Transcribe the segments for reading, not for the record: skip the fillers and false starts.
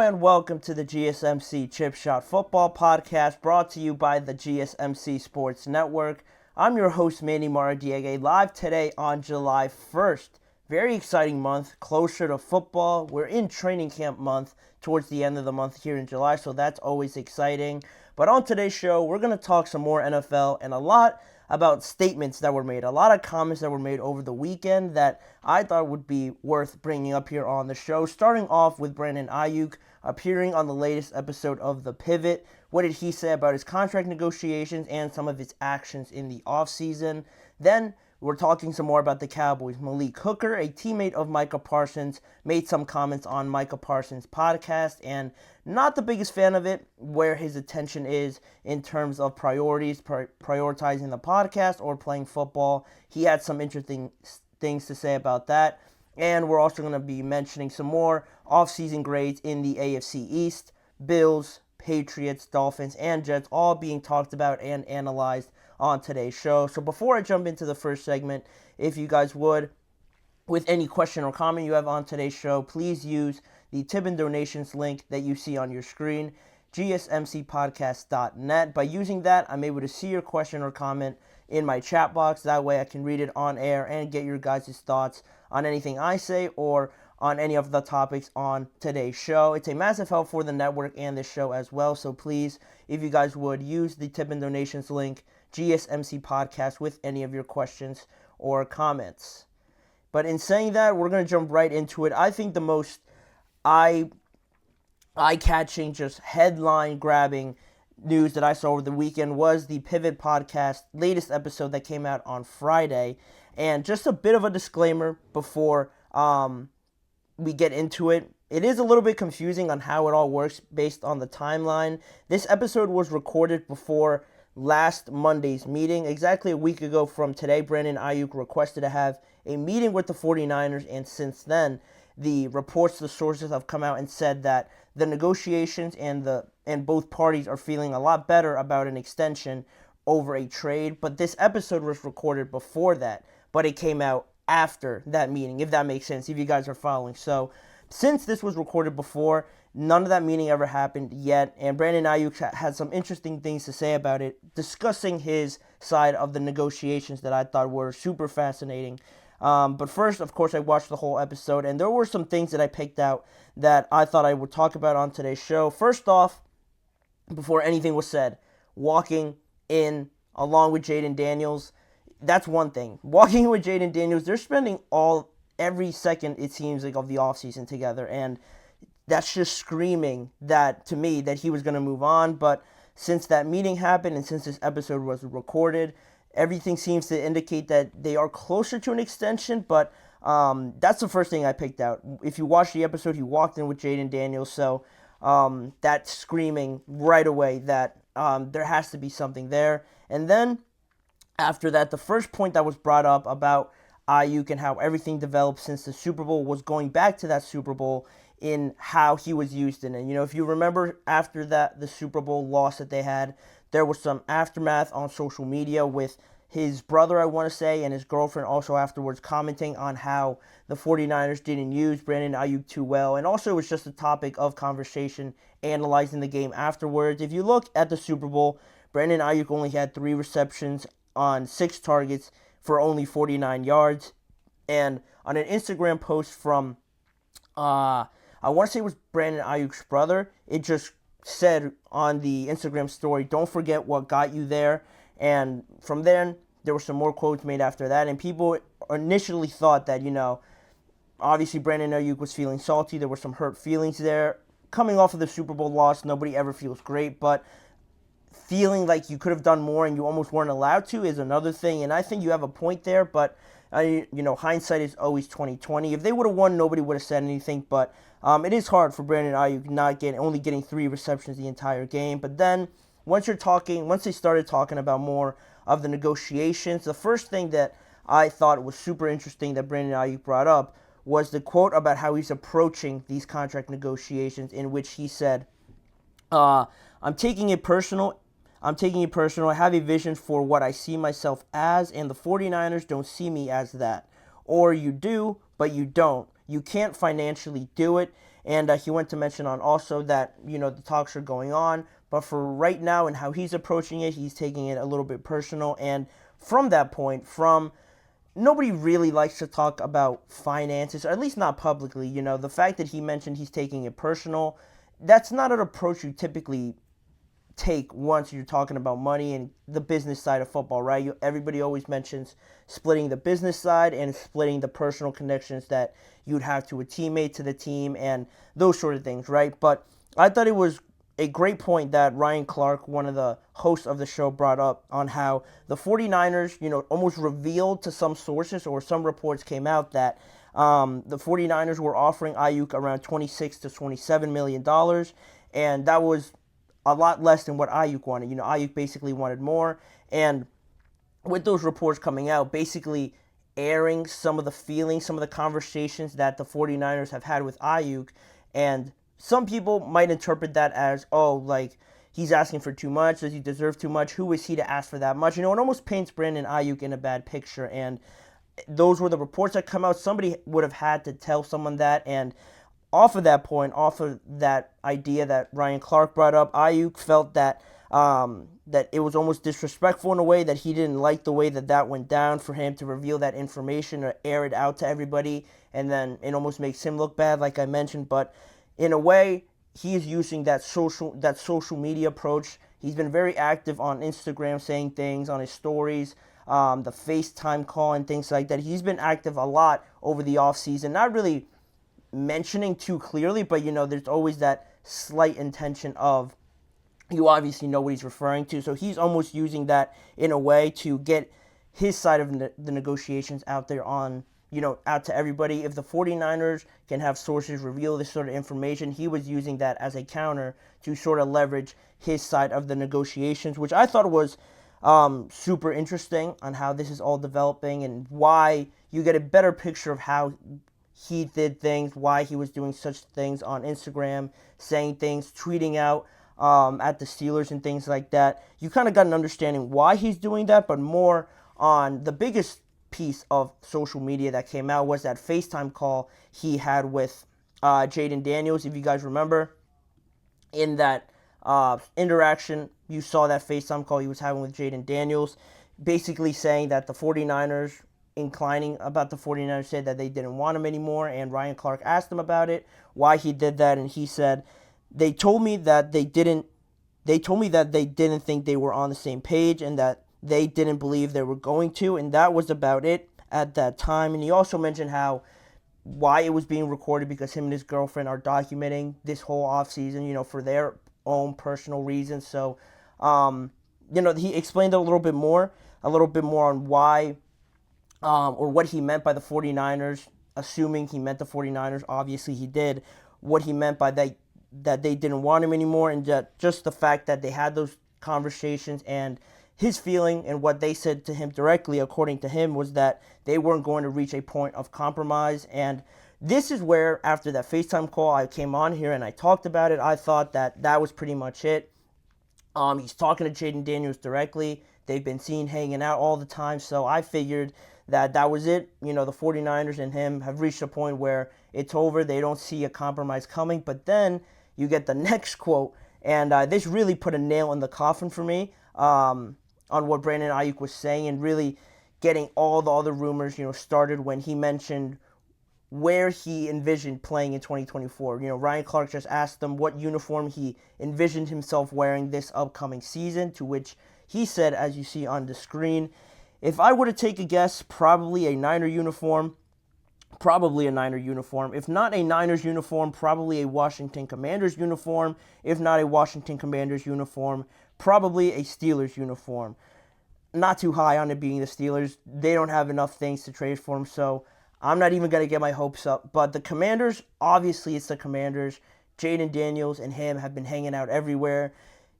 and welcome to the GSMC Chip Shot Football Podcast brought to you by the GSMC Sports Network. I'm your host, Manny Maradiaga, live today on July 1st. Very exciting month, closer to football. We're in training camp month towards the end of the month here in July, so that's always exciting. But on today's show, we're going to talk some more NFL and a lot about statements that were made, a lot of comments that were made over the weekend that I thought would be worth bringing up here on the show. Starting off with Brandon Aiyuk appearing on the latest episode of The Pivot. What did he say about his contract negotiations and some of his actions in the offseason? Then we're talking some more about the Cowboys. Malik Hooker, a teammate of Micah Parsons, made some comments on Micah Parsons' podcast, and not the biggest fan of it, where his attention is in terms of priorities, prioritizing the podcast or playing football. He had some interesting things to say about that. And we're also going to be mentioning some more offseason grades in the AFC East. Bills, Patriots, Dolphins, and Jets all being talked about and analyzed on today's show. So before I jump into the first segment, if you guys would, with any question or comment you have on today's show, please use the tip and donations link that you see on your screen, GSMCpodcast.net. By using that, I'm able to see your question or comment in my chat box. That way I can read it on air and get your guys' thoughts on anything I say or on any of the topics on today's show. It's a massive help for the network and this show as well. So please, if you guys would, use the tip and donations link, GSMC Podcast, with any of your questions or comments. But in saying that, we're going to jump right into it. I think the most eye-catching, just headline-grabbing news that I saw over the weekend was the Pivot Podcast latest episode that came out on Friday. And just a bit of a disclaimer before we get into it. It is a little bit confusing on how it all works based on the timeline. This episode was recorded before last Monday's meeting. Exactly a week ago from today, Brandon Aiyuk requested to have a meeting with the 49ers, and since then, the reports, the sources have come out and said that the negotiations and both parties are feeling a lot better about an extension over a trade. But this episode was recorded before that, but it came out after that meeting, if that makes sense, if you guys are following. So since this was recorded before, none of that meeting ever happened yet, and Brandon Aiyuk had some interesting things to say about it, discussing his side of the negotiations that I thought were super fascinating. But first, of course, I watched the whole episode, and there were some things that I picked out that I thought I would talk about on today's show. First off, before anything was said, walking in along with Jaden Daniels, that's one thing. Walking with Jaden Daniels, they're spending every second, it seems like, of the offseason together, and that's just screaming that to me that he was going to move on. But since that meeting happened and since this episode was recorded, everything seems to indicate that they are closer to an extension. But that's the first thing I picked out. If you watch the episode, he walked in with Jaden Daniels, so that's screaming right away that there has to be something there. And then after that, the first point that was brought up about Aiyuk and how everything developed since the Super Bowl was going back to that Super Bowl in how he was used in it. You know, if you remember after that, the Super Bowl loss that they had, there was some aftermath on social media with his brother, I want to say, and his girlfriend also afterwards commenting on how the 49ers didn't use Brandon Aiyuk too well. And also it was just a topic of conversation analyzing the game afterwards. If you look at the Super Bowl, Brandon Aiyuk only had 3 receptions on 6 targets for only 49 yards. And on an Instagram post from, I want to say it was Brandon Aiyuk's brother, it just said on the Instagram story, "Don't forget what got you there." And from then, there were some more quotes made after that. And people initially thought that, obviously Brandon Aiyuk was feeling salty. There were some hurt feelings there. Coming off of the Super Bowl loss, nobody ever feels great. But feeling like you could have done more and you almost weren't allowed to is another thing. And I think you have a point there, but hindsight is always 20/20. If they would have won, nobody would have said anything. But it is hard for Brandon Aiyuk only getting 3 receptions the entire game. But then once they started talking about more of the negotiations, the first thing that I thought was super interesting that Brandon Aiyuk brought up was the quote about how he's approaching these contract negotiations, in which he said, I'm taking it personal. I have a vision for what I see myself as, and the 49ers don't see me as that. Or you do, but you don't. You can't financially do it, And he went to mention on also that, the talks are going on, but for right now and how he's approaching it, he's taking it a little bit personal. And from that point, nobody really likes to talk about finances, or at least not publicly. The fact that he mentioned he's taking it personal, that's not an approach you typically take once you're talking about money and the business side of football, right? Everybody always mentions splitting the business side and splitting the personal connections that you'd have to a teammate, to the team, and those sort of things, right? But I thought it was a great point that Ryan Clark, one of the hosts of the show, brought up on how the 49ers, almost revealed to some sources, or some reports came out that the 49ers were offering Aiyuk around $26 to $27 million, and that was a lot less than what Aiyuk wanted. Aiyuk basically wanted more, and with those reports coming out, basically airing some of the feelings, some of the conversations that the 49ers have had with Aiyuk, and some people might interpret that as, oh, like, he's asking for too much, does he deserve too much, who is he to ask for that much? It almost paints Brandon Aiyuk in a bad picture, and those were the reports that come out. Somebody would have had to tell someone that, and off of that point, off of that idea that Ryan Clark brought up, Aiyuk felt that that it was almost disrespectful in a way, that he didn't like the way that went down, for him to reveal that information or air it out to everybody, and then it almost makes him look bad, like I mentioned. But in a way, he is using that social media approach. He's been very active on Instagram, saying things on his stories, the FaceTime call and things like that. He's been active a lot over the offseason, not really mentioning too clearly, but there's always that slight intention of, you obviously know what he's referring to. So he's almost using that in a way to get his side of the negotiations out there on, out to everybody. If the 49ers can have sources reveal this sort of information, he was using that as a counter to sort of leverage his side of the negotiations, which I thought was super interesting on how this is all developing, and why you get a better picture of how he did things, why he was doing such things on Instagram, saying things, tweeting out at the Steelers and things like that. You kind of got an understanding why he's doing that, but more on the biggest piece of social media that came out was that FaceTime call he had with Jaden Daniels. If you guys remember, in that interaction, you saw that FaceTime call he was having with Jaden Daniels, basically saying that the 49ers, inclining about the 49ers, said that they didn't want him anymore, and Ryan Clark asked him about it, why he did that, and he said, they told me that they didn't think they were on the same page, and that they didn't believe they were going to, and that was about it at that time. And he also mentioned why it was being recorded, because him and his girlfriend are documenting this whole offseason, for their own personal reasons. So, he explained it a little bit more on why, or what he meant by the 49ers, assuming he meant the 49ers. Obviously he did. What he meant by that they didn't want him anymore, and that just the fact that they had those conversations, and his feeling and what they said to him directly, according to him, was that they weren't going to reach a point of compromise. And this is where, after that FaceTime call, I came on here and I talked about it. I thought that was pretty much it. He's talking to Jaden Daniels directly. They've been seen hanging out all the time, so I figured that was it. The 49ers and him have reached a point where it's over. They don't see a compromise coming. But then you get the next quote, and this really put a nail in the coffin for me on what Brandon Aiyuk was saying, and really getting all the other rumors, started when he mentioned where he envisioned playing in 2024. Ryan Clark just asked him what uniform he envisioned himself wearing this upcoming season, to which he said, as you see on the screen, if I were to take a guess, probably a Niner uniform. If not a Niners uniform, probably a Washington Commanders uniform. If not a Washington Commanders uniform, probably a Steelers uniform. Not too high on it being the Steelers. They don't have enough things to trade for them, so I'm not even going to get my hopes up. But the Commanders, obviously it's the Commanders. Jaden Daniels and him have been hanging out everywhere.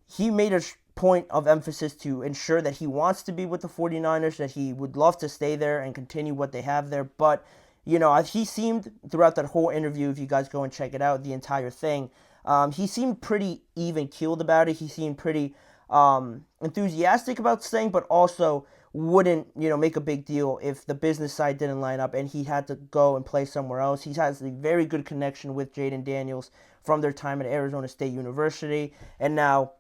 He made a point of emphasis to ensure that he wants to be with the 49ers, that he would love to stay there and continue what they have there. But, he seemed throughout that whole interview, if you guys go and check it out, the entire thing, he seemed pretty even-keeled about it. He seemed pretty enthusiastic about staying, but also wouldn't, make a big deal if the business side didn't line up and he had to go and play somewhere else. He has a very good connection with Jaden Daniels from their time at Arizona State University, and now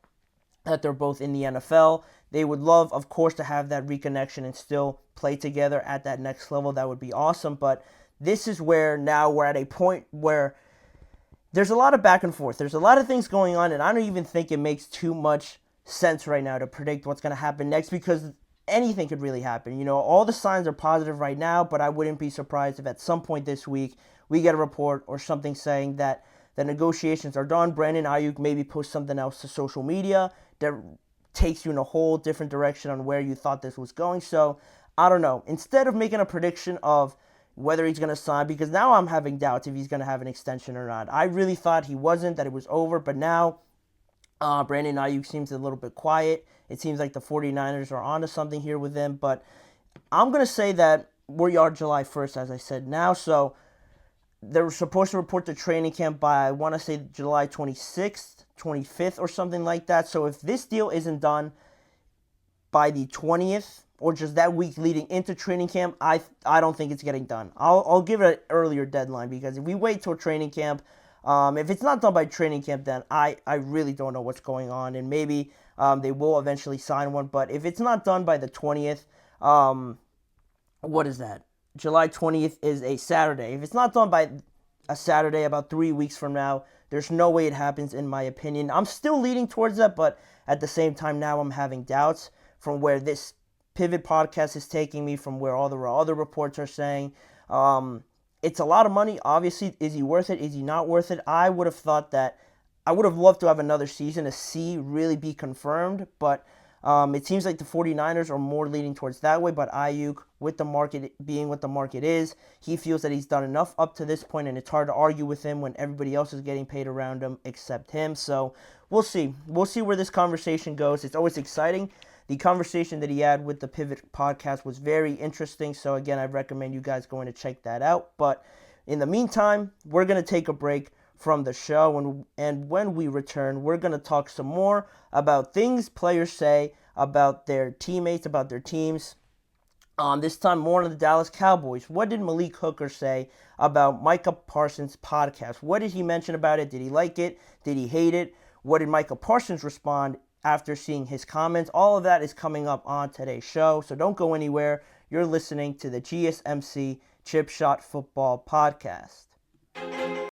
that they're both in the NFL, they would love, of course, to have that reconnection and still play together at that next level. That would be awesome, but this is where now we're at a point where there's a lot of back and forth. There's a lot of things going on, and I don't even think it makes too much sense right now to predict what's going to happen next, because anything could really happen. All the signs are positive right now, but I wouldn't be surprised if at some point this week we get a report or something saying that the negotiations are done. Brandon Aiyuk maybe posts something else to social media that takes you in a whole different direction on where you thought this was going. So, I don't know. Instead of making a prediction of whether he's going to sign, because now I'm having doubts if he's going to have an extension or not. I really thought he wasn't, that it was over, but now Brandon Aiyuk seems a little bit quiet. It seems like the 49ers are onto something here with him, but I'm going to say that we are July 1st, as I said now, so they're supposed to report the training camp by, I want to say, July 26th, 25th, or something like that. So if this deal isn't done by the 20th, or just that week leading into training camp, I don't think it's getting done. I'll give it an earlier deadline, because if we wait till training camp, if it's not done by training camp, then I really don't know what's going on, and maybe they will eventually sign one. But if it's not done by the 20th, what is that? July 20th is a Saturday. If it's not done by a Saturday, about 3 weeks from now, there's no way it happens, in my opinion. I'm still leaning towards that, but at the same time now I'm having doubts from where this Pivot podcast is taking me, from where all the other reports are saying. It's a lot of money. Obviously, is he worth it? Is he not worth it? I would have thought that I would have loved to have another season to see really be confirmed, but it seems like the 49ers are more leaning towards that way. But Aiyuk, with the market being what the market is, he feels that he's done enough up to this point, and it's hard to argue with him when everybody else is getting paid around him except him. So we'll see. We'll see where this conversation goes. It's always exciting. The conversation that he had with the Pivot podcast was very interesting. So again, I recommend you guys going to check that out. But in the meantime, we're going to take a break from the show, and when we return, we're going to talk some more about things players say about their teammates, about their teams. This time more on the Dallas Cowboys. What did Malik Hooker say about Micah Parsons' podcast? What did he mention about it? Did he like it? Did he hate it? What did Micah Parsons respond after seeing his comments? All of that is coming up on today's show, so don't go anywhere. You're listening to the GSMC Chip Shot Football Podcast.